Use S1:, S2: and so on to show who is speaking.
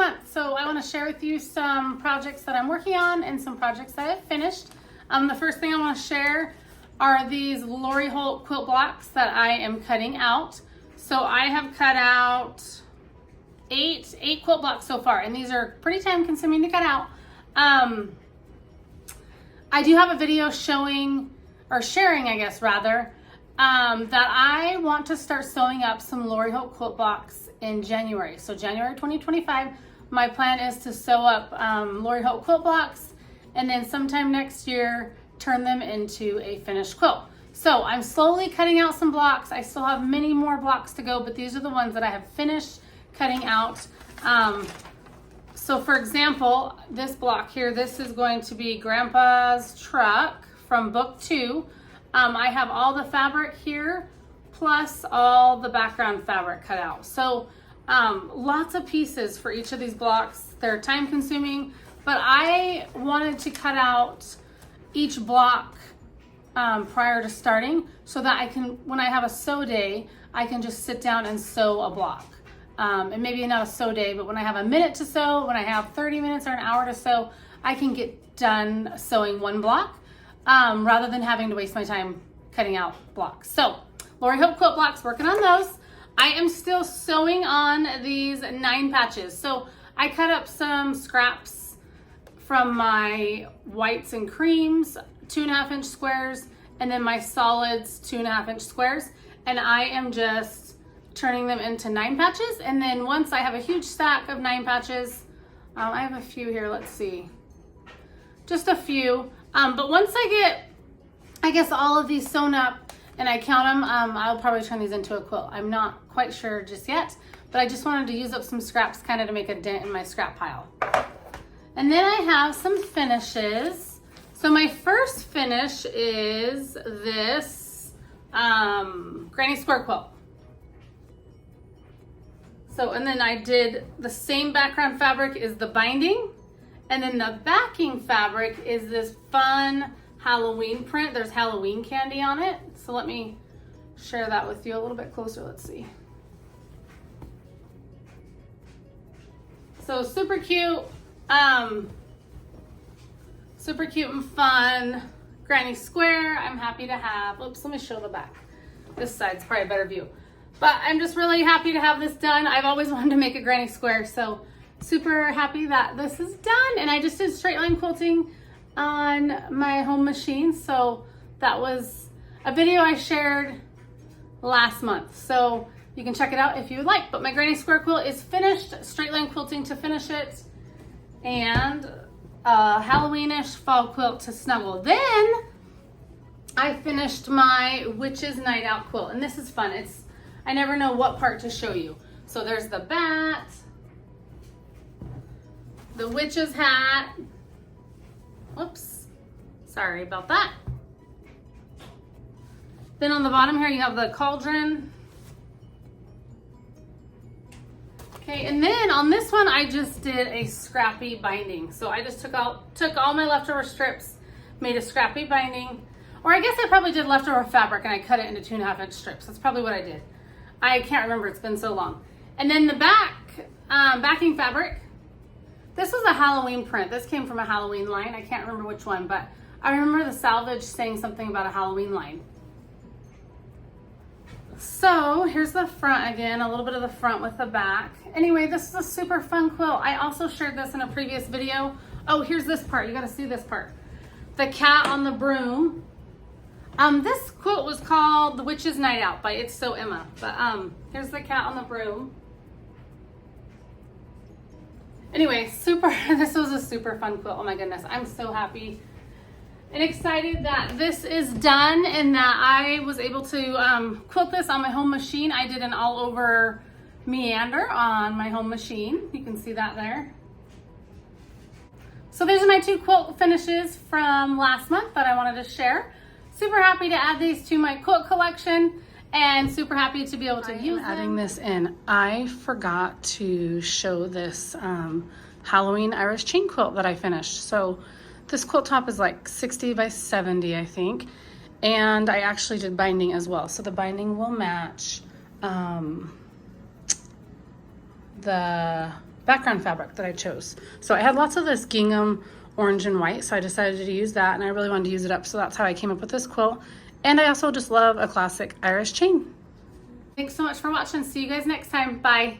S1: month. So I want to share with you some projects that I'm working on and some projects that I've finished. The first thing I want to share are these Lori Holt quilt blocks that I am cutting out. So I have cut out eight quilt blocks so far, and these are pretty time consuming to cut out. I do have a video showing, or sharing I guess rather, that I want to start sewing up some Lori Holt quilt blocks in January. So January 2025, my plan is to sew up Lori Holt quilt blocks, and then sometime next year turn them into a finished quilt. So I'm slowly cutting out some blocks. I still have many more blocks to go, but these are the ones that I have finished cutting out. So for example, this block here, this is going to be Grandpa's truck from book 2. I have all the fabric here, plus all the background fabric cut out. So lots of pieces for each of these blocks. They're time consuming, but I wanted to cut out each block prior to starting so that I can, when I have a sew day, I can just sit down and sew a block. And maybe not a sew day, but when I have a minute to sew, when I have 30 minutes or an hour to sew, I can get done sewing one block rather than having to waste my time cutting out blocks. So Lori Holt Quilt Blocks, working on those. I am still sewing on these 9 patches. So I cut up some scraps from my whites and creams, 2.5-inch squares, and then my solids, 2.5-inch squares. And I am just turning them into 9 patches. And then once I have a huge stack of 9 patches, I have a few here, let's see, just a few. But once I get, I guess, all of these sewn up and I count them, I'll probably turn these into a quilt. I'm not quite sure just yet, but I just wanted to use up some scraps kind of to make a dent in my scrap pile. And then I have some finishes. So my first finish is this granny square quilt. So, and then I did the same background fabric is the binding, and then the backing fabric is this fun Halloween print. There's Halloween candy on it. So let me share that with you a little bit closer. Let's see. So super cute. Super cute and fun granny square. I'm happy to have, oops, let me show the back. This side's probably a better view. But I'm just really happy to have this done. I've always wanted to make a granny square, so super happy that this is done. And I just did straight line quilting on my home machine. So that was a video I shared last month. So you can check it out if you would like. But my granny square quilt is finished, straight line quilting to finish it, and a Halloweenish fall quilt to snuggle. Then I finished my Witch's Night Out quilt, and this is fun. I never know what part to show you. So there's the bat, the witch's hat. Whoops, sorry about that. Then on the bottom here you have the cauldron. Okay, and then on this one I just did a scrappy binding. So I just took all my leftover strips, made a scrappy binding. Or I guess I probably did leftover fabric and I cut it into 2.5-inch strips. That's probably what I did. I can't remember, it's been so long. And then the backing fabric, this was a Halloween print. This came from a Halloween line. I can't remember which one, but I remember the salvage saying something about a Halloween line. So here's the front again, a little bit of the front with the back. Anyway, this is a super fun quilt. I also shared this in a previous video. Oh, here's this part, you gotta see this part. The cat on the broom. This quilt was called The Witch's Night Out by It's So Emma. But here's the cat on the broom. Anyway, this was a super fun quilt. Oh my goodness, I'm so happy and excited that this is done and that I was able to quilt this on my home machine. I did an all over meander on my home machine. You can see that there. So these are my 2 quilt finishes from last month that I wanted to share. Super happy to add these to my quilt collection and super happy to be able to use them. Adding this in, I forgot to show this Halloween Irish chain quilt that I finished. So this quilt top is like 60 by 70, I think. And I actually did binding as well. So the binding will match the background fabric that I chose. So I had lots of this gingham orange and white, so I decided to use that, and I really wanted to use it up, so that's how I came up with this quilt. And I also just love a classic Irish chain. Thanks so much for watching. See you guys next time. Bye.